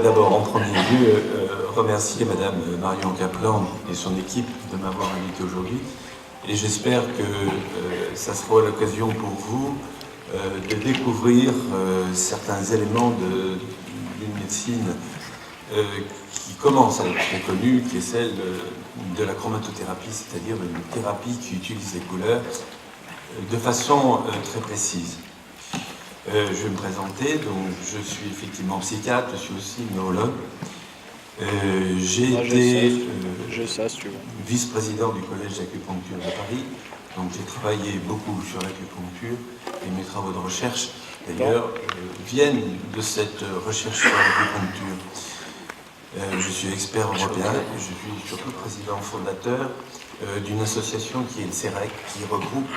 d'abord, en premier lieu, remercier Madame Marion Kaplan et son équipe de m'avoir invité aujourd'hui. Et j'espère que ça sera l'occasion pour vous de découvrir certains éléments d'une médecine qui commence à être très connue, qui est celle de la chromatothérapie, c'est-à-dire une thérapie qui utilise les couleurs de façon très précise. Je vais me présenter, donc je suis effectivement psychiatre, je suis aussi neurologue. J'ai été vice-président du collège d'acupuncture de Paris, donc j'ai travaillé beaucoup sur l'acupuncture et mes travaux de recherche, d'ailleurs, viennent de cette recherche sur l'acupuncture. Je suis expert européen et je suis surtout président fondateur d'une association qui est le CEREC, qui regroupe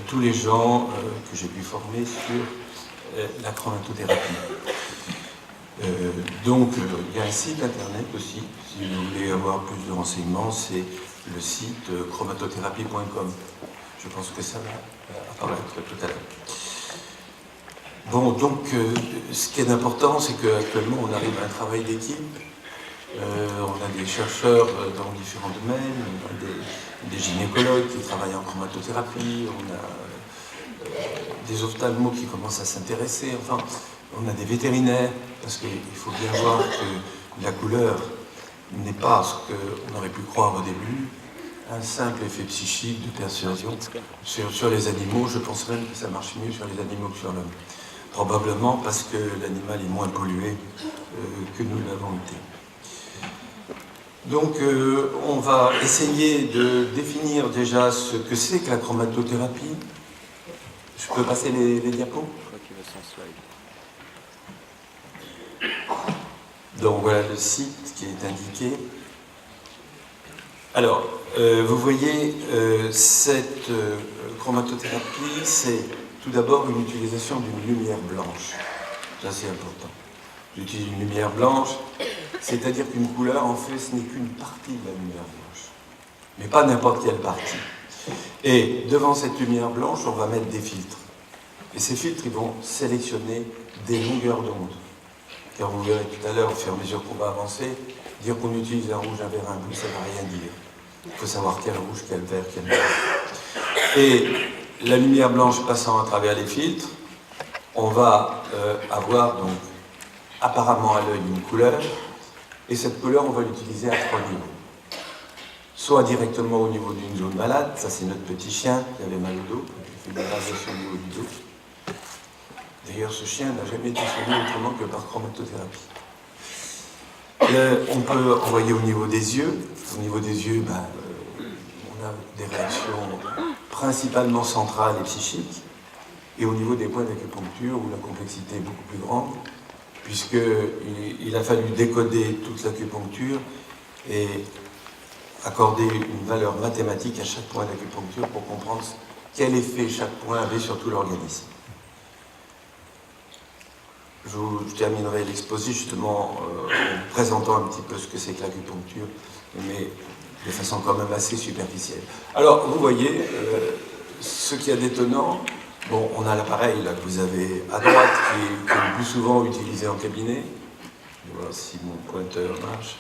tous les gens que j'ai pu former sur la chromatothérapie. Donc, il y a un site internet aussi, si vous voulez avoir plus de renseignements, c'est le site chromatothérapie.com. Je pense que ça va apparaître tout à l'heure. Bon, donc, ce qui est important, c'est qu'actuellement, on arrive à un travail d'équipe. On a des chercheurs dans différents domaines, on a des gynécologues qui travaillent en chromatothérapie, on a des ophtalmos qui commencent à s'intéresser, enfin, on a des vétérinaires, parce qu'il faut bien voir que la couleur n'est pas ce qu'on aurait pu croire au début, un simple effet psychique de persuasion. Sur les animaux, je pense même que ça marche mieux sur les animaux que sur l'homme. Probablement parce que l'animal est moins pollué que nous l'avons été. Donc, on va essayer de définir déjà ce que c'est que la chromatothérapie. Je peux passer les diapos ? Donc, voilà le site qui est indiqué. Alors, vous voyez, cette chromatothérapie, c'est tout d'abord une utilisation d'une lumière blanche. Ça, c'est important. J'utilise une lumière blanche, c'est-à-dire qu'une couleur, en fait, ce n'est qu'une partie de la lumière blanche, mais pas n'importe quelle partie. Et devant cette lumière blanche, on va mettre des filtres. Et ces filtres, ils vont sélectionner des longueurs d'onde. Car vous verrez tout à l'heure, au fur et à mesure qu'on va avancer, dire qu'on utilise un rouge, un vert, un bleu, ça ne va rien dire. Il faut savoir quel rouge, quel vert, quel bleu. Et la lumière blanche passant à travers les filtres, on va avoir donc apparemment à l'œil une couleur, et cette couleur, on va l'utiliser à 3 niveaux. Soit directement au niveau d'une zone malade, ça c'est notre petit chien qui avait mal au dos, qui fait des radiations au niveau du dos. D'ailleurs, ce chien n'a jamais été soigné autrement que par chromatothérapie. On peut envoyer au niveau des yeux. Au niveau des yeux, on a des réactions principalement centrales et psychiques. Et au niveau des points d'acupuncture, où la complexité est beaucoup plus grande, puisqu'il a fallu décoder toute l'acupuncture et accorder une valeur mathématique à chaque point d'acupuncture pour comprendre quel effet chaque point avait sur tout l'organisme. Je terminerai l'exposé justement en présentant un petit peu ce que c'est que l'acupuncture, mais de façon quand même assez superficielle. Alors, vous voyez, ce qu'il y a d'étonnant, bon, on a l'appareil là que vous avez à droite qui est le plus souvent utilisé en cabinet. Je vais voir si mon pointeur marche.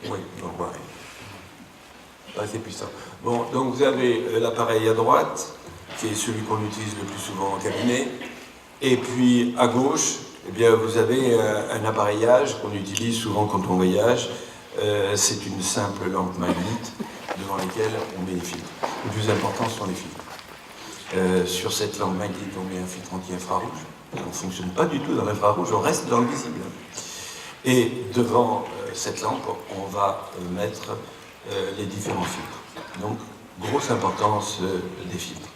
Oui, donc voilà. Pas assez puissant. Bon, donc vous avez l'appareil à droite, qui est celui qu'on utilise le plus souvent en cabinet. Et puis à gauche, eh bien, vous avez un appareillage qu'on utilise souvent quand on voyage. C'est une simple lampe Maglite devant laquelle on met les filtres. Le plus important sont les filtres. Sur cette lampe Maglite, on met un filtre anti-infrarouge. On ne fonctionne pas du tout dans l'infrarouge, on reste dans le visible. Et devant cette lampe, on va mettre les différents filtres. Donc, grosse importance des filtres.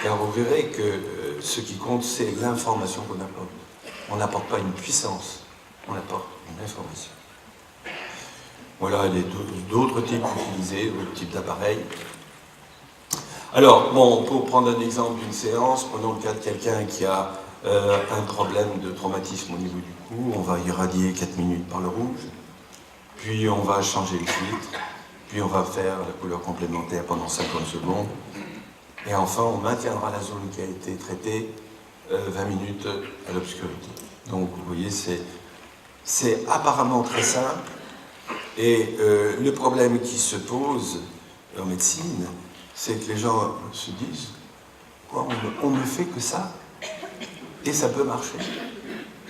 Car vous verrez que ce qui compte, c'est l'information qu'on apporte. On n'apporte pas une puissance, on apporte une information. Voilà d'autres types utilisés, d'autres types d'appareils. Alors, bon, pour prendre un exemple d'une séance, prenons le cas de quelqu'un qui a un problème de traumatisme au niveau du cou, on va irradier 4 minutes par le rouge, puis on va changer le filtre, puis on va faire la couleur complémentaire pendant 50 secondes, et enfin on maintiendra la zone qui a été traitée 20 minutes à l'obscurité. Donc vous voyez, c'est apparemment très simple. Et le problème qui se pose en médecine, c'est que les gens se disent quoi, on ne fait que ça, et ça peut marcher.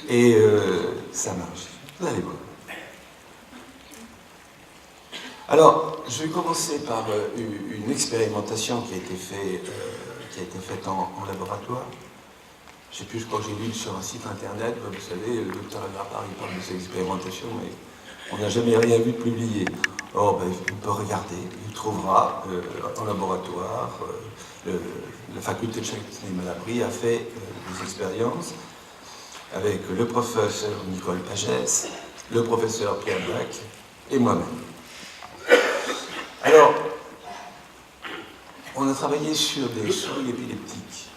Et ça marche. Vous allez voir. Alors, je vais commencer par une expérimentation qui a été faite en laboratoire. Je ne sais plus, je crois que j'ai lu sur un site internet, vous savez, le docteur Agrapar, il parle de ces expérimentations, mais on n'a jamais rien vu de publié. Or, ben, il peut regarder, il trouvera en laboratoire, la faculté de Châtenay-Malabry a fait des expériences avec le professeur Nicole Pagès, le professeur Pierre Black et moi-même. Alors, on a travaillé sur des souris épileptiques.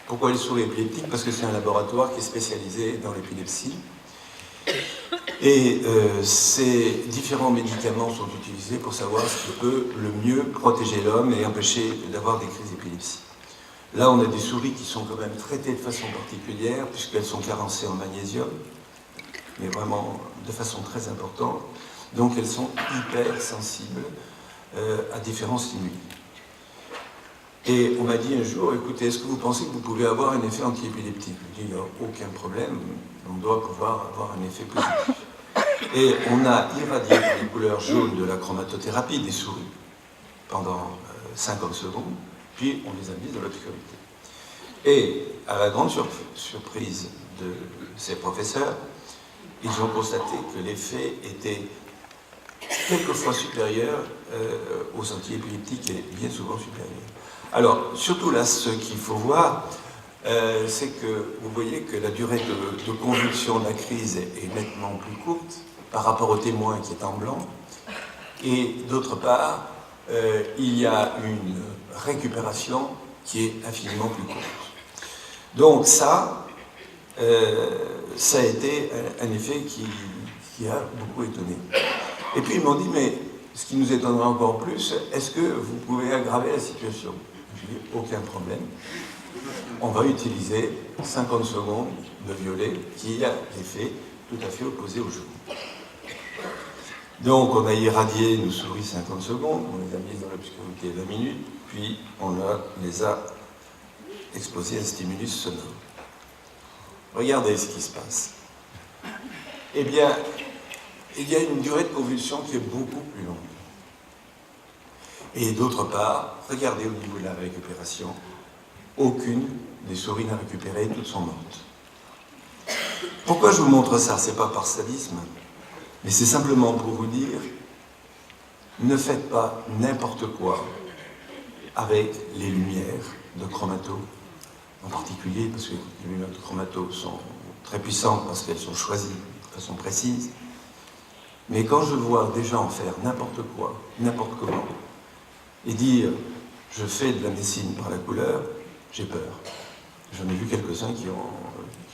Pourquoi les souris épileptiques? Parce que c'est un laboratoire qui est spécialisé dans l'épilepsie. Et ces différents médicaments sont utilisés pour savoir ce qui peut le mieux protéger l'homme et empêcher d'avoir des crises d'épilepsie. Là, on a des souris qui sont quand même traitées de façon particulière, puisqu'elles sont carencées en magnésium, mais vraiment de façon très importante. Donc elles sont hyper sensibles à différents stimuli. Et on m'a dit un jour, écoutez, est-ce que vous pensez que vous pouvez avoir un effet antiépileptique? Je dis, il n'y a aucun problème, on doit pouvoir avoir un effet positif. Et on a irradié par les couleurs jaunes de la chromatothérapie des souris pendant 50 secondes, puis on les a mises dans l'obscurité. Et à la grande surprise de ces professeurs, ils ont constaté que l'effet était quelquefois supérieur aux antiépileptiques et bien souvent supérieur. Alors, surtout là, ce qu'il faut voir, c'est que vous voyez que la durée de convulsion de la crise est nettement plus courte par rapport au témoin qui est en blanc. Et d'autre part, il y a une récupération qui est infiniment plus courte. Donc ça a été un effet qui a beaucoup étonné. Et puis ils m'ont dit, mais ce qui nous étonnera encore plus, est-ce que vous pouvez aggraver la situation? J'ai dit, aucun problème. On va utiliser 50 secondes de violet qui a l'effet tout à fait opposé au jaune. Donc on a irradié nos souris 50 secondes, on les a mises dans l'obscurité 20 minutes, puis on les a exposées à un stimulus sonore. Regardez ce qui se passe. Eh bien, il y a une durée de convulsion qui est beaucoup plus longue. Et d'autre part, regardez au niveau de la récupération, aucune des souris n'a récupéré, toutes sont mortes. Pourquoi je vous montre ça? C'est pas par sadisme, mais c'est simplement pour vous dire, ne faites pas n'importe quoi avec les lumières de chromato, en particulier parce que les lumières de chromato sont très puissantes parce qu'elles sont choisies de façon précise. Mais quand je vois des gens faire n'importe quoi, n'importe comment, et dire je fais de la médecine par la couleur, j'ai peur. J'en ai vu quelques-uns qui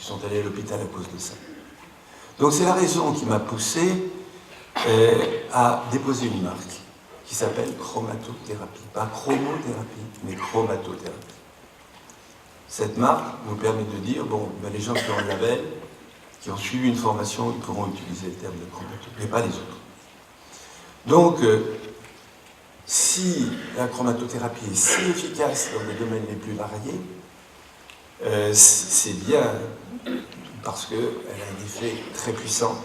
sont allés à l'hôpital à cause de ça. Donc c'est la raison qui m'a poussé à déposer une marque qui s'appelle chromatothérapie. Pas chromothérapie, mais chromatothérapie. Cette marque nous permet de dire, bon, ben les gens qui ont un label, qui ont suivi une formation, ils pourront utiliser le terme de chromato, mais pas les autres. Donc, si la chromatothérapie est si efficace dans les domaines les plus variés, c'est bien parce qu'elle a un effet très puissant,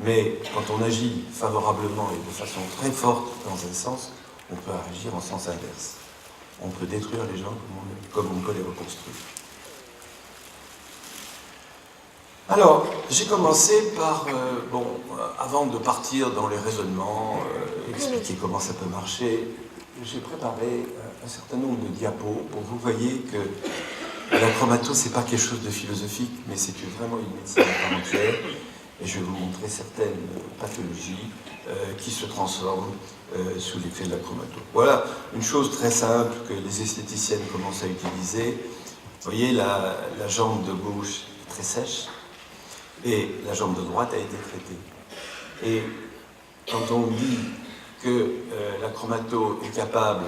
mais quand on agit favorablement et de façon très forte dans un sens, on peut agir en sens inverse. On peut détruire les gens comme on peut les reconstruire. Alors, j'ai commencé par, avant de partir dans les raisonnements, expliquer comment ça peut marcher, j'ai préparé un certain nombre de diapos pour que vous voyez que la chromato, c'est pas quelque chose de philosophique, mais c'est vraiment une médecine à part entière. Et je vais vous montrer certaines pathologies qui se transforment sous l'effet de la chromato. Voilà une chose très simple que les esthéticiennes commencent à utiliser. Vous voyez, la jambe de gauche est très sèche et la jambe de droite a été traitée. Et quand on dit que la chromato est capable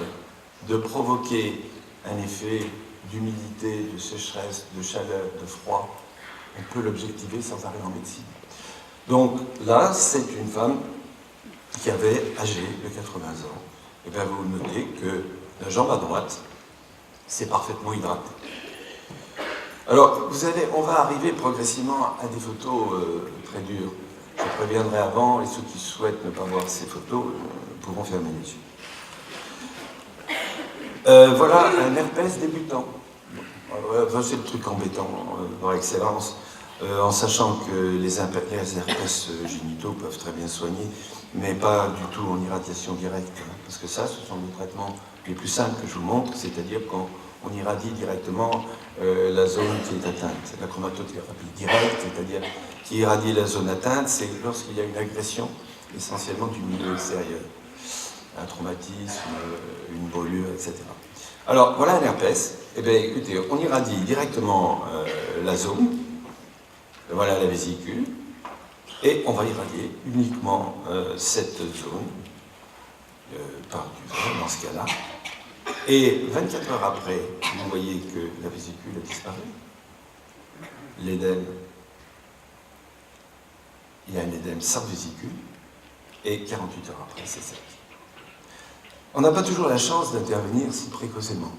de provoquer un effet d'humidité, de sécheresse, de chaleur, de froid, on peut l'objectiver sans arrêt en médecine. Donc là, c'est une femme qui avait âgé de 80 ans. Et bien vous notez que la jambe à droite, c'est parfaitement hydraté. Alors, on va arriver progressivement à des photos très dures. Je préviendrai avant, et ceux qui souhaitent ne pas voir ces photos pourront fermer les yeux. Voilà un herpès débutant. C'est le truc embêtant par excellence, en sachant que les herpès génitaux peuvent très bien soigner, mais pas du tout en irradiation directe. Parce que ça, ce sont les traitements les plus simples que je vous montre, c'est-à-dire qu'on irradie directement la zone qui est atteinte. La chromatothérapie directe, c'est-à-dire qui irradie la zone atteinte, c'est lorsqu'il y a une agression, essentiellement du milieu extérieur. Un traumatisme, une brûlure, etc. Alors, voilà un herpès. Eh bien, écoutez, on irradie directement la zone. Voilà la vésicule. Et on va irradier uniquement cette zone par du verre, dans ce cas-là. Et 24 heures après, vous voyez que la vésicule a disparu. L'édème, il y a un édème sans vésicule. Et 48 heures après, c'est sec. On n'a pas toujours la chance d'intervenir si précocement.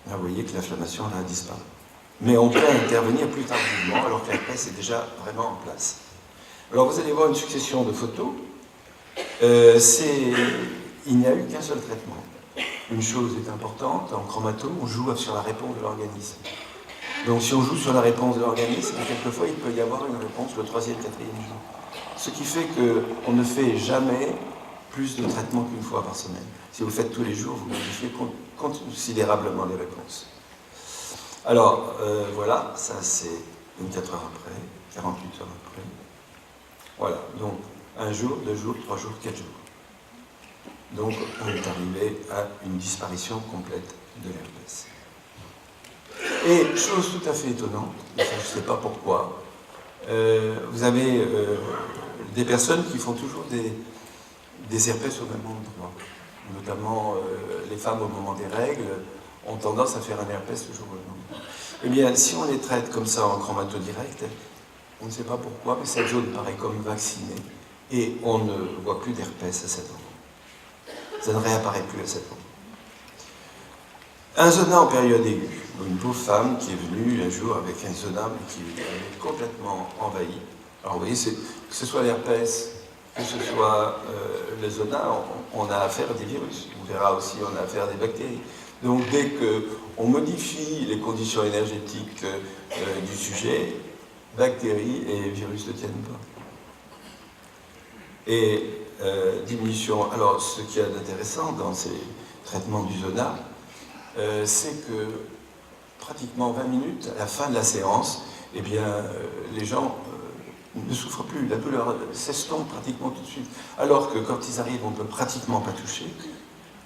Là, vous voyez que l'inflammation a disparu. Mais on peut intervenir plus tardivement, alors que l'herpès est déjà vraiment en place. Alors vous allez voir une succession de photos. Il n'y a eu qu'un seul traitement. Une chose est importante, en chromato, on joue sur la réponse de l'organisme. Donc si on joue sur la réponse de l'organisme, quelquefois il peut y avoir une réponse le 3e, 4e jour. Ce qui fait qu'on ne fait jamais plus de traitements qu'une fois par semaine. Si vous le faites tous les jours, vous modifiez considérablement les réponses. Alors, voilà, ça c'est 24 heures après, 48 heures après. Voilà, donc 1 jour, 2 jours, 3 jours, 4 jours. Donc, on est arrivé à une disparition complète de l'herpès. Et, chose tout à fait étonnante, et ça, je ne sais pas pourquoi, vous avez des personnes qui font toujours des herpès au même endroit. Notamment, les femmes au moment des règles ont tendance à faire un herpès toujours au même endroit. Eh bien, si on les traite comme ça en chromato direct, on ne sait pas pourquoi, mais cette zone paraît comme vaccinée, et on ne voit plus d'herpès à cet endroit. Ça ne réapparaît plus à cet endroit. Un zona en période aiguë. Une pauvre femme qui est venue un jour avec un zona qui est complètement envahi. Alors vous voyez, que ce soit l'herpès, que ce soit le zona, on a affaire à des virus. On verra aussi, on a affaire à des bactéries. Donc dès qu'on modifie les conditions énergétiques du sujet, bactéries et virus ne tiennent pas. Et diminution. Alors ce qu'il y a d'intéressant dans ces traitements du zona, c'est que pratiquement 20 minutes à la fin de la séance, eh bien, les gens ne souffrent plus. La douleur s'estompe pratiquement tout de suite. Alors que quand ils arrivent, on ne peut pratiquement pas toucher.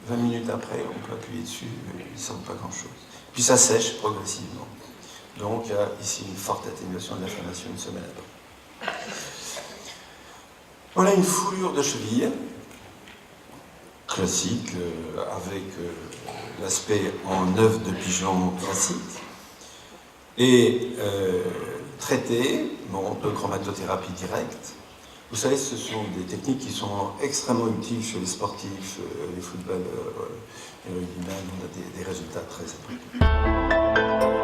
20 minutes après, on peut appuyer dessus, ils ne sentent pas grand-chose. Puis ça sèche progressivement. Donc il y a ici une forte atténuation de l'inflammation une semaine après. Voilà une foulure de cheville, classique, avec l'aspect en œuf de pigeon classique, et traité de chromatothérapie directe. Vous savez, ce sont des techniques qui sont extrêmement utiles chez les sportifs, les footballeurs, les rugbymen, on a des résultats très importants.